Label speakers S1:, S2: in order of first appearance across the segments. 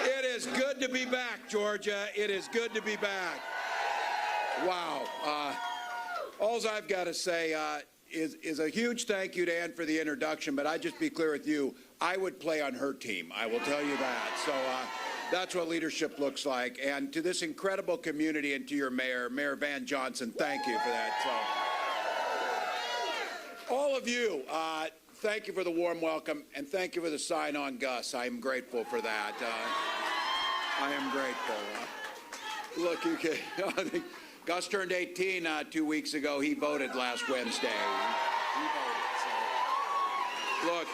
S1: It is good to be back, Georgia. It is good to be back. Wow. All I've got to say is a huge thank you to Ann for the introduction, but I'd just be clear with you, I would play on her team. I will tell you that. So that's what leadership looks like. And to this incredible community and to your mayor, Mayor Van Johnson, thank you for that. So, all of you, thank you for the warm welcome, and thank you for the sign on Gus. I am grateful for that. I am grateful. Look, you can, I think Gus turned 18 2 weeks ago. He voted last Wednesday. He voted. So. Look,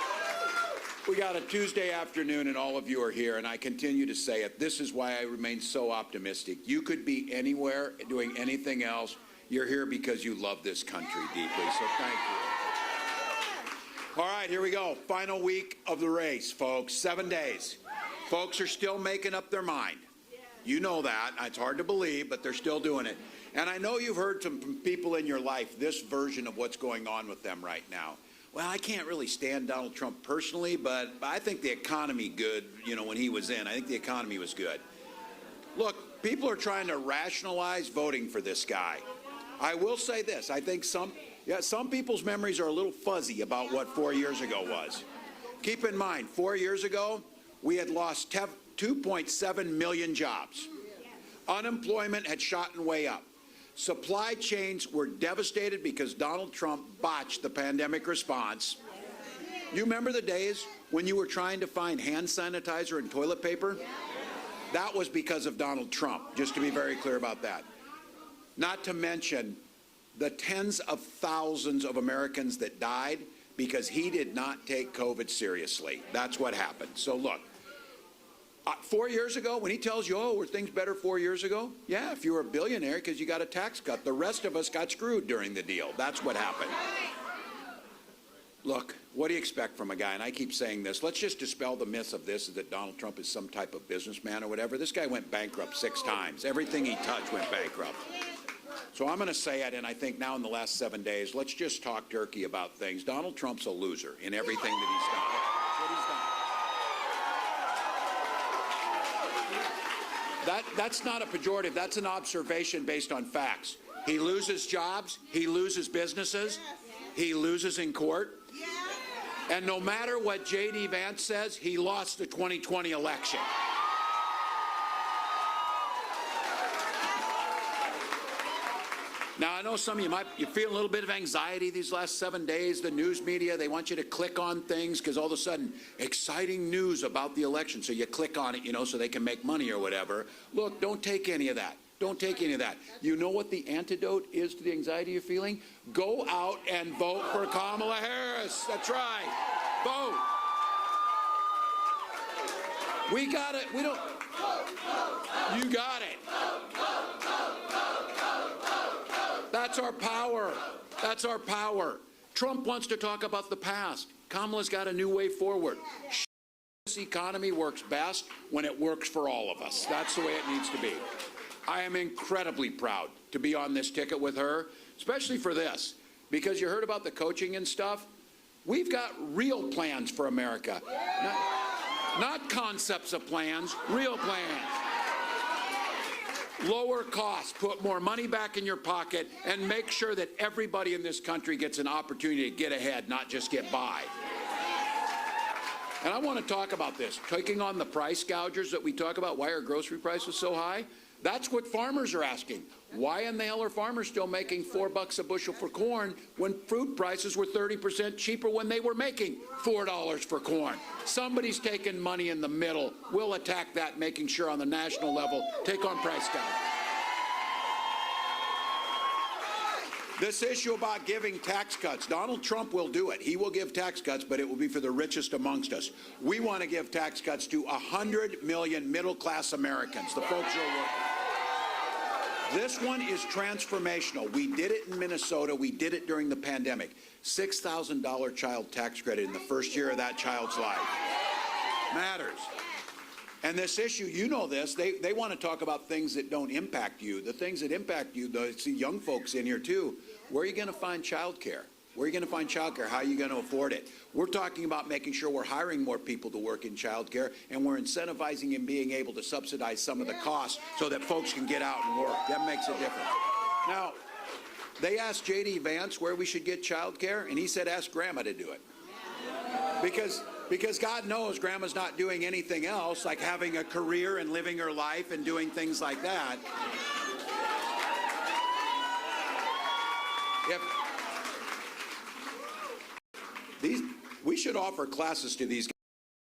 S1: we got a Tuesday afternoon, and all of you are here, and I continue to say it. This is why I remain so optimistic. You could be anywhere doing anything else. You're here because you love this country deeply, so thank you. All right, here we go. Final week of the race, folks. 7 days. Folks are still making up their mind. You know that. It's hard to believe, but they're still doing it. And I know you've heard from people in your life this version of what's going on with them right now. Well, I can't really stand Donald Trump personally, but I think the economy good, you know, when he was in. I think the economy was good. Look, people are trying to rationalize voting for this guy. I will say this. I think some people's memories are a little fuzzy about what 4 years ago was. Keep in mind, 4 years ago, we had lost 2.7 million jobs. Unemployment had shot way up. Supply chains were devastated because Donald Trump botched the pandemic response. You remember the days when you were trying to find hand sanitizer and toilet paper? That was because of Donald Trump, just to be very clear about that. Not to mention the tens of thousands of Americans that died because he did not take COVID seriously. That's what happened. So look, 4 years ago, when he tells you, oh, were things better 4 years ago? Yeah, if you were a billionaire because you got a tax cut. The rest of us got screwed during the deal. That's what happened. Look, what do you expect from a guy? And I keep saying this. Let's just dispel the myth of this, that Donald Trump is some type of businessman or whatever. This guy went bankrupt 6 times. Everything he touched went bankrupt. So I'm going to say it, and I think now in the last 7 days, let's just talk turkey about things. Donald Trump's a loser in everything that he's done. That's what he's done. That's not a pejorative. That's an observation based on facts. He loses jobs. He loses businesses. He loses in court. And no matter what J.D. Vance says, he lost the 2020 election. Now, I know some of you feel a little bit of anxiety these last 7 days. The news media, they want you to click on things because all of a sudden, exciting news about the election. So you click on it, you know, so they can make money or whatever. Look, don't take any of that. Don't take any of that. You know what the antidote is to the anxiety you're feeling? Go out and vote for Kamala Harris. That's right. Vote. We got it. We don't. You got it. That's our power. That's our power. Trump wants to talk about the past. Kamala's got a new way forward. This economy works best when it works for all of us. That's the way it needs to be. I am incredibly proud to be on this ticket with her, especially for this, because you heard about the coaching and stuff. We've got real plans for America. Not concepts of plans, real plans. Lower costs, put more money back in your pocket, and make sure that everybody in this country gets an opportunity to get ahead, not just get by. And I want to talk about this. Taking on the price gougers that we talk about, why are grocery prices so high? That's what farmers are asking. Why in the hell are farmers still making $4 a bushel for corn when fruit prices were 30% cheaper when they were making $4 for corn? Somebody's taking money in the middle. We'll attack that, making sure on the national level, take on price gouging. This issue about giving tax cuts, Donald Trump will do it. He will give tax cuts, but it will be for the richest amongst us. We want to give tax cuts to 100 million middle-class Americans, the folks who are working. This one is transformational. We did it in Minnesota. We did it during the pandemic. $6,000 child tax credit in the first year of that child's life. Matters. And this issue, you know this, they want to talk about things that don't impact you. The things that impact you, I see young folks in here too. Where are you going to find child care? Where are you going to find child care? How are you going to afford it? We're talking about making sure we're hiring more people to work in child care, and we're incentivizing and being able to subsidize some of the costs so that folks can get out and work. That makes a difference. Now, they asked J.D. Vance where we should get child care, and he said, ask Grandma to do it. Because God knows Grandma's not doing anything else, like having a career and living her life and doing things like that. We should offer classes to these guys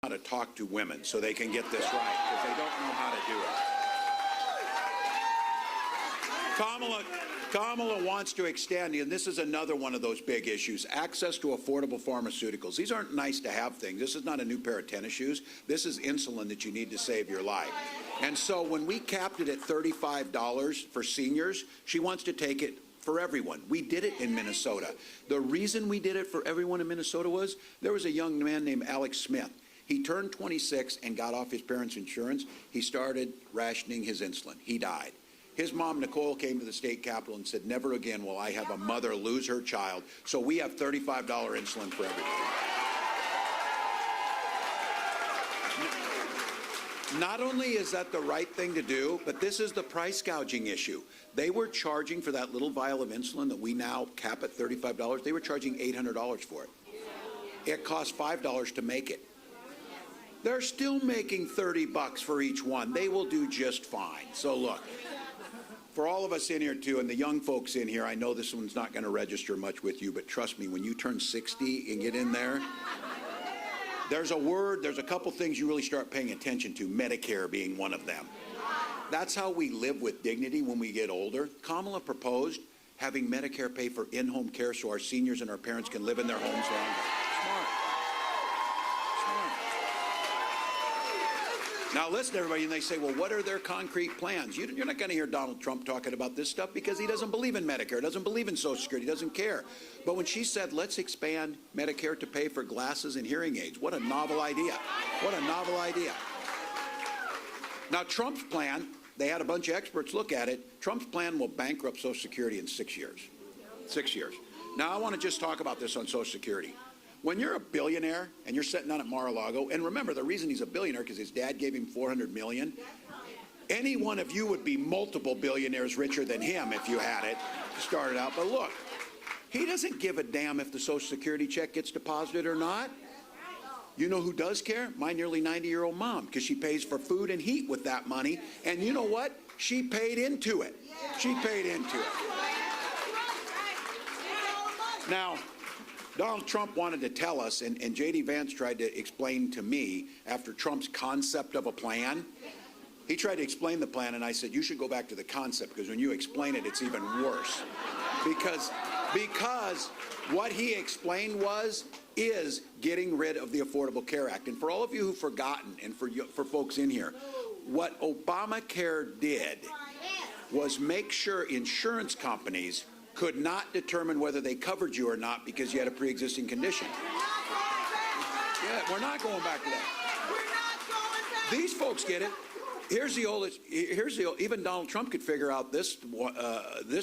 S1: on how to talk to women so they can get this right, because they don't know how to do it. Kamala wants to extend, and this is another one of those big issues, access to affordable pharmaceuticals. These aren't nice to have things. This is not a new pair of tennis shoes. This is insulin that you need to save your life. And so when we capped it at $35 for seniors, she wants to take it for everyone. We did it in Minnesota. The reason we did it for everyone in Minnesota was there was a young man named Alex Smith. He turned 26 and got off his parents' insurance. He started rationing his insulin. He died. His mom, Nicole, came to the state capitol and said, never again will I have a mother lose her child. So we have $35 insulin for everybody. Not only is that the right thing to do, but this is the price gouging issue. They were charging for that little vial of insulin that we now cap at $35. They were charging $800 for it. It cost $5 to make it. They're still making 30 bucks for each one. They will do just fine. So look, for all of us in here too, and the young folks in here, I know this one's not going to register much with you, but trust me, when you turn 60 and get in there, there's a couple things you really start paying attention to, Medicare being one of them. That's how we live with dignity when we get older. Kamala proposed having Medicare pay for in-home care so our seniors and our parents can live in their homes longer. Smart. Now listen, everybody, and they say, well, what are their concrete plans? You're not going to hear Donald Trump talking about this stuff because he doesn't believe in Medicare, doesn't believe in Social Security, doesn't care. But when she said, let's expand Medicare to pay for glasses and hearing aids, what a novel idea. What a novel idea. Now, Trump's plan, they had a bunch of experts look at it. Trump's plan will bankrupt Social Security in 6 years. 6 years. Now, I want to just talk about this on Social Security. When you're a billionaire and you're sitting down at Mar-a-Lago, and remember the reason he's a billionaire because his dad gave him $400 million. Any one of you would be multiple billionaires richer than him if you had it started out. But look, he doesn't give a damn if the Social Security check gets deposited or not. You know who does care? My nearly 90-year-old mom, because she pays for food and heat with that money. And you know what? She paid into it. She paid into it. Now, Donald Trump wanted to tell us, and J.D. Vance tried to explain to me after Trump's concept of a plan. He tried to explain the plan, and I said, you should go back to the concept, because when you explain it, it's even worse. Because what he explained is getting rid of the Affordable Care Act. And for all of you who've forgotten, and for folks in here, what Obamacare did was make sure insurance companies could not determine whether they covered you or not because you had a pre-existing condition. Yeah, we're not going back to that. These folks get it. Here's the old, even Donald Trump could figure out this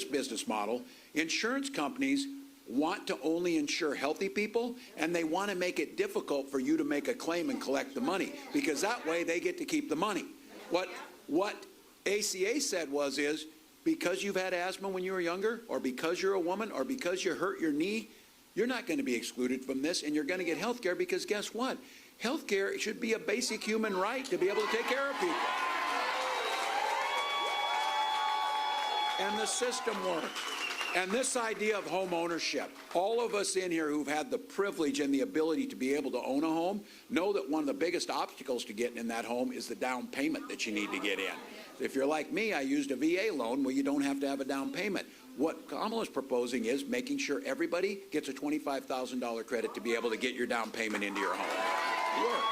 S1: business model. Insurance companies want to only insure healthy people, and they want to make it difficult for you to make a claim and collect the money, because that way they get to keep the money. What ACA said is, because you've had asthma when you were younger, or because you're a woman, or because you hurt your knee, you're not going to be excluded from this, and you're going to get health care, because guess what? Health care should be a basic human right to be able to take care of people. And the system works. And this idea of home ownership, all of us in here who've had the privilege and the ability to be able to own a home know that one of the biggest obstacles to getting in that home is the down payment that you need to get in. If you're like me, I used a VA loan where you don't have to have a down payment. What Kamala's proposing is making sure everybody gets a $25,000 credit to be able to get your down payment into your home. Work.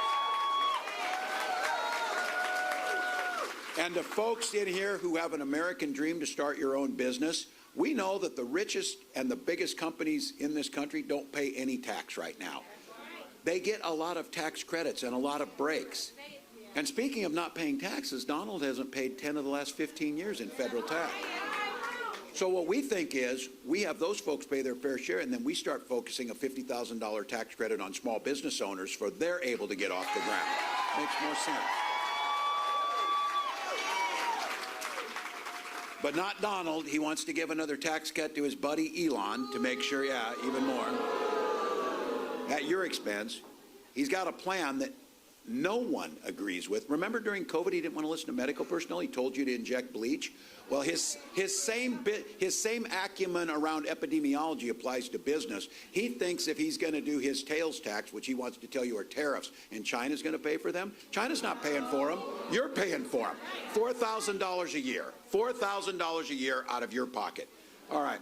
S1: And to folks in here who have an American dream to start your own business, we know that the richest and the biggest companies in this country don't pay any tax right now. They get a lot of tax credits and a lot of breaks. And speaking of not paying taxes, Donald hasn't paid 10 of the last 15 years in federal tax. So what we think is we have those folks pay their fair share, and then we start focusing a $50,000 tax credit on small business owners for they're able to get off the ground. Makes more sense. But not Donald. He wants to give another tax cut to his buddy Elon to make sure, yeah, even more. At your expense. He's got a plan that no one agrees with. Remember during COVID, he didn't want to listen to medical personnel. He told you to inject bleach. Well, his same acumen around epidemiology applies to business. He thinks if he's going to do his tails tax, which he wants to tell you are tariffs, and China's going to pay for them, China's not paying for them. You're paying for them. $4,000 a year. $4,000 a year out of your pocket. All right.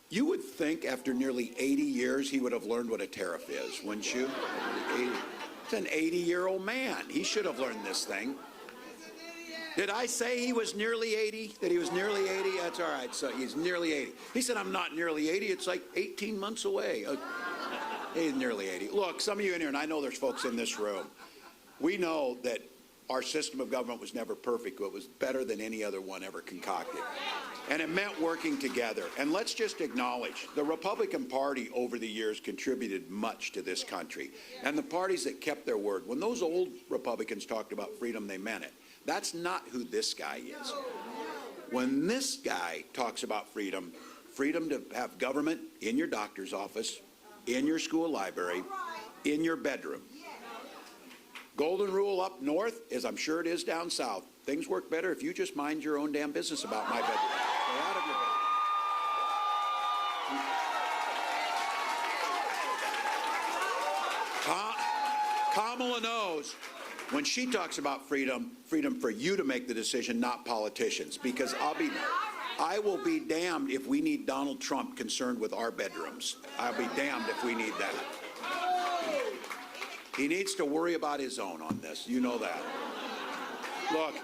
S1: You would think after nearly 80 years he would have learned what a tariff is, wouldn't you? He's an 80-year-old man. He should have learned this thing. Did I say he was nearly 80? That he was nearly 80? That's all right. So he's nearly 80. He said, I'm not nearly 80. It's like 18 months away. He's nearly 80. Look, some of you in here, and I know there's folks in this room, we know that our system of government was never perfect, but it was better than any other one ever concocted. And it meant working together. And let's just acknowledge the Republican Party over the years contributed much to this country. And the parties that kept their word, when those old Republicans talked about freedom, they meant it. That's not who this guy is. When this guy talks about freedom, freedom to have government in your doctor's office, in your school library, in your bedroom. Golden rule up north, as I'm sure it is down south. Things work better if you just mind your own damn business about my bedroom. Stay out of your bedroom. Kamala knows when she talks about freedom, freedom for you to make the decision, not politicians. Because I will be damned if we need Donald Trump concerned with our bedrooms. I'll be damned if we need that. He needs to worry about his own on this. You know that. Look,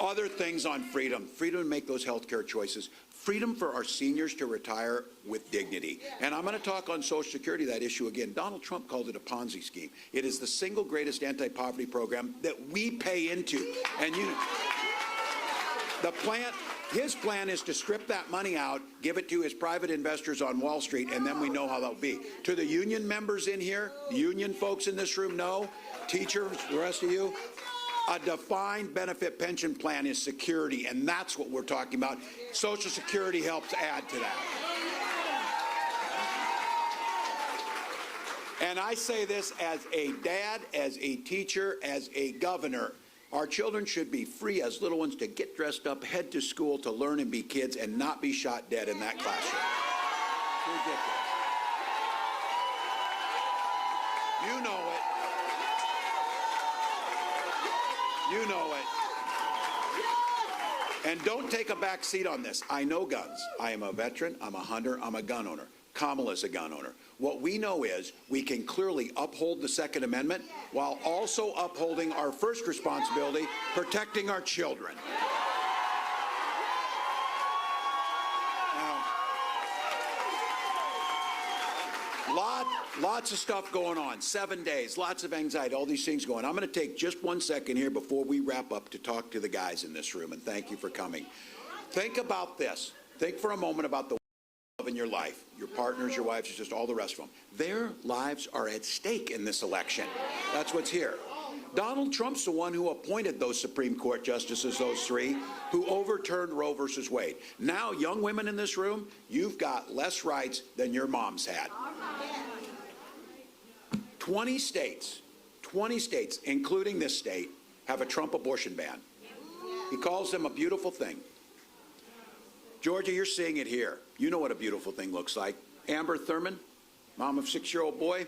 S1: other things on freedom. Freedom to make those health care choices. Freedom for our seniors to retire with dignity. And I'm going to talk on Social Security, that issue again. Donald Trump called it a Ponzi scheme. It is the single greatest anti-poverty program that we pay into. And his plan is to strip that money out, give it to his private investors on Wall Street, and then we know how that'll be. To the union members in here, the union folks in this room know, teachers, the rest of you, a defined benefit pension plan is security, and that's what we're talking about. Social Security helps add to that. And I say this as a dad, as a teacher, as a governor. Our children should be free as little ones to get dressed up, head to school to learn and be kids, and not be shot dead in that classroom. Ridiculous. You know it. You know it. And don't take a back seat on this. I know guns. I am a veteran. I'm a hunter. I'm a gun owner. Kamala's a gun owner. What we know is we can clearly uphold the Second Amendment while also upholding our first responsibility, protecting our children. Now, lots of stuff going on. 7 days, lots of anxiety, all these things going on. I'm going to take just 1 second here before we wrap up to talk to the guys in this room, and thank you for coming. Think about this. Think for a moment about the in your life, your partners, your wives, just all the rest of them. Their lives are at stake in this election. That's what's here. Donald Trump's the one who appointed those Supreme Court justices, those three, who overturned Roe versus Wade. Now, young women in this room, you've got less rights than your moms had. 20 states, including this state, have a Trump abortion ban. He calls them a beautiful thing. Georgia, you're seeing it here. You know what a beautiful thing looks like. Amber Thurman, mom of a 6-year-old boy,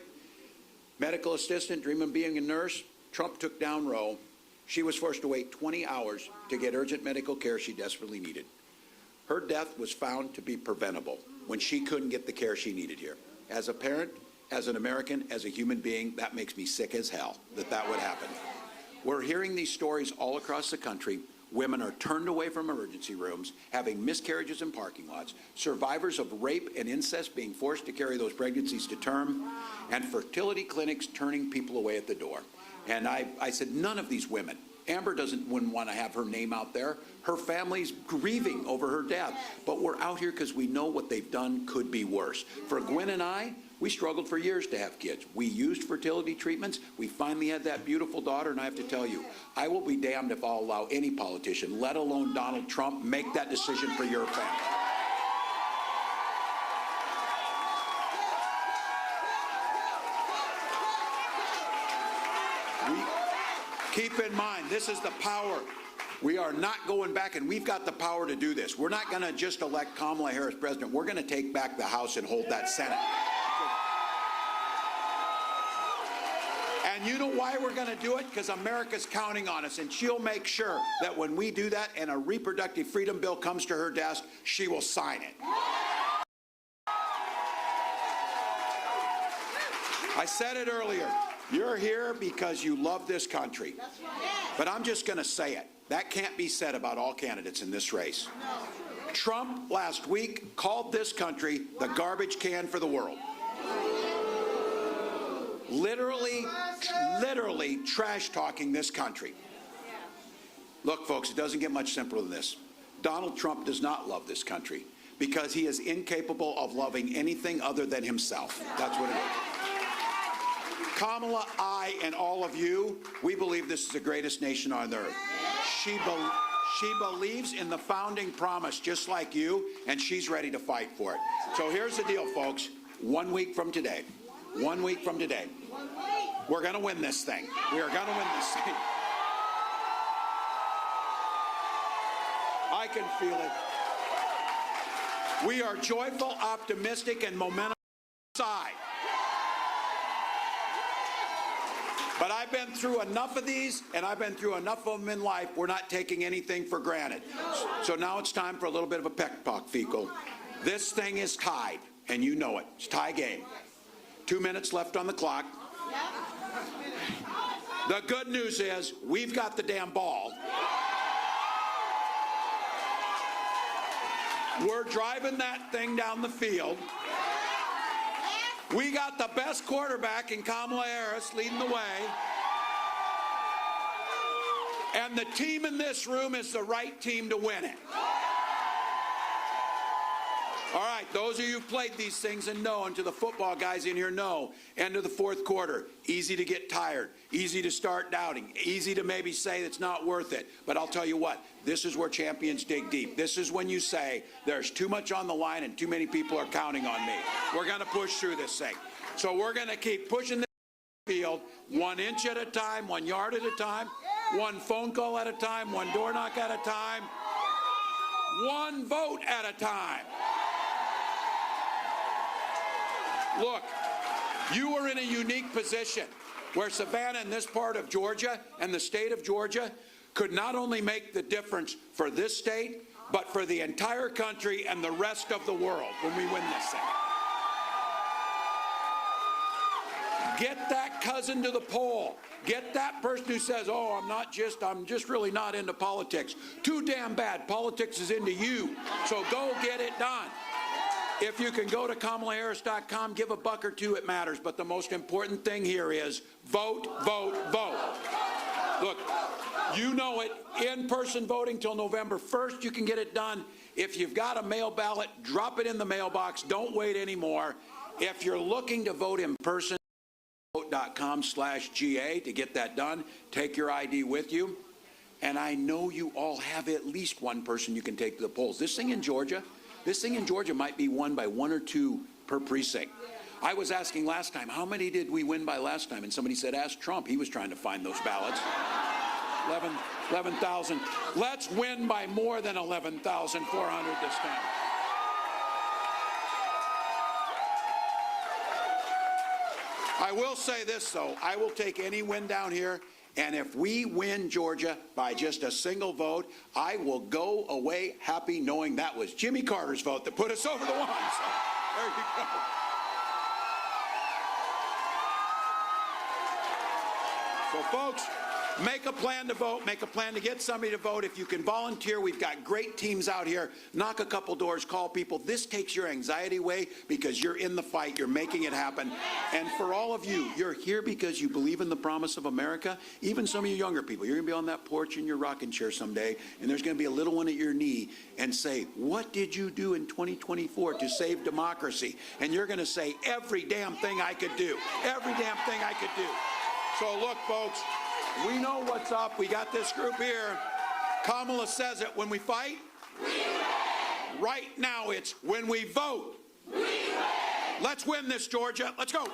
S1: medical assistant, dreaming of being a nurse. Trump took down Roe. She was forced to wait 20 hours to get urgent medical care she desperately needed. Her death was found to be preventable when she couldn't get the care she needed here. As a parent, as an American, as a human being, that makes me sick as hell that would happen. We're hearing these stories all across the country. Women are turned away from emergency rooms, having miscarriages in parking lots, survivors of rape and incest being forced to carry those pregnancies to term, and fertility clinics turning people away at the door. And I said, none of these women Amber wouldn't want to have her name out there. Her family's grieving over her death. But we're out here because we know what they've done could be worse. For Gwen and I, we struggled for years to have kids. We used fertility treatments. We finally had that beautiful daughter, and I have to tell you, I will be damned if I'll allow any politician, let alone Donald Trump, make that decision for your family. Keep in mind, this is the power. We are not going back, and we've got the power to do this. We're not going to just elect Kamala Harris president. We're going to take back the House and hold that Senate. And you know why we're going to do it? Because America's counting on us, and she'll make sure that when we do that and a reproductive freedom bill comes to her desk, she will sign it. I said it earlier. You're here because you love this country. But I'm just going to say it. That can't be said about all candidates in this race. Trump last week called this country the garbage can for the world. Literally trash talking this country. Look, folks, it doesn't get much simpler than this. Donald Trump does not love this country because he is incapable of loving anything other than himself. That's what it is. Kamala, I, and all of you, we believe this is the greatest nation on earth. She believes in the founding promise just like you, and she's ready to fight for it. So here's the deal, folks. 1 week from today, we're going to win this thing. We are going to win this thing. I can feel it. We are joyful, optimistic, and momentum side. But I've been through enough of these, and I've been through enough of them in life. We're not taking anything for granted. So now it's time for a little bit of a peck talk, Fecal. This thing is tied, and you know it. It's a tie game. 2 minutes left on the clock. The good news is we've got the damn ball. We're driving that thing down the field. We got the best quarterback in Kamala Harris leading the way. And the team in this room is the right team to win it. All right, those of you who've played these things and know, and to the football guys in here know, end of the fourth quarter, easy to get tired, easy to start doubting, easy to maybe say it's not worth it. But I'll tell you what, this is where champions dig deep. This is when you say there's too much on the line and too many people are counting on me. We're going to push through this thing. So we're going to keep pushing this field 1 inch at a time, 1 yard at a time, 1 phone call at a time, 1 door knock at a time, 1 vote at a time. Look, you are in a unique position where Savannah and this part of Georgia and the state of Georgia could not only make the difference for this state, but for the entire country and the rest of the world when we win this thing. Get that cousin to the poll. Get that person who says, oh, I'm just really not into politics. Too damn bad. Politics is into you. So go get it done. If you can go to KamalaHarris.com, give a buck or two, it matters. But the most important thing here is vote, vote, vote. Look, you know it. In-person voting till November 1st, you can get it done. If you've got a mail ballot, drop it in the mailbox. Don't wait anymore. If you're looking to vote in person, vote.com/GA to get that done. Take your ID with you. And I know you all have at least one person you can take to the polls. This thing in Georgia might be won by 1 or 2 per precinct. I was asking last time, how many did we win by last time? And somebody said, ask Trump. He was trying to find those ballots. 11,000. Let's win by more than 11,400 this time. I will say this, though. I will take any win down here. And if we win Georgia by just a single vote, I will go away happy knowing that was Jimmy Carter's vote that put us over the line. So, there you go. So, folks, Make a plan to vote. Make a plan to get somebody to vote. If you can volunteer, we've got great teams out here. Knock a couple doors, call people. This takes your anxiety away because you're in the fight. You're making it happen. And for all of you, you're here because you believe in the promise of America. Even some of you younger people, you're going to be on that porch in your rocking chair someday, and there's going to be a little one at your knee and say, what did you do in 2024 to save democracy? And you're going to say, every damn thing I could do. Every damn thing I could do. So look, folks. We know what's up. We got this group here. Kamala says it. When we fight, we win. Right now it's when we vote, we win. Let's win this, Georgia. Let's go.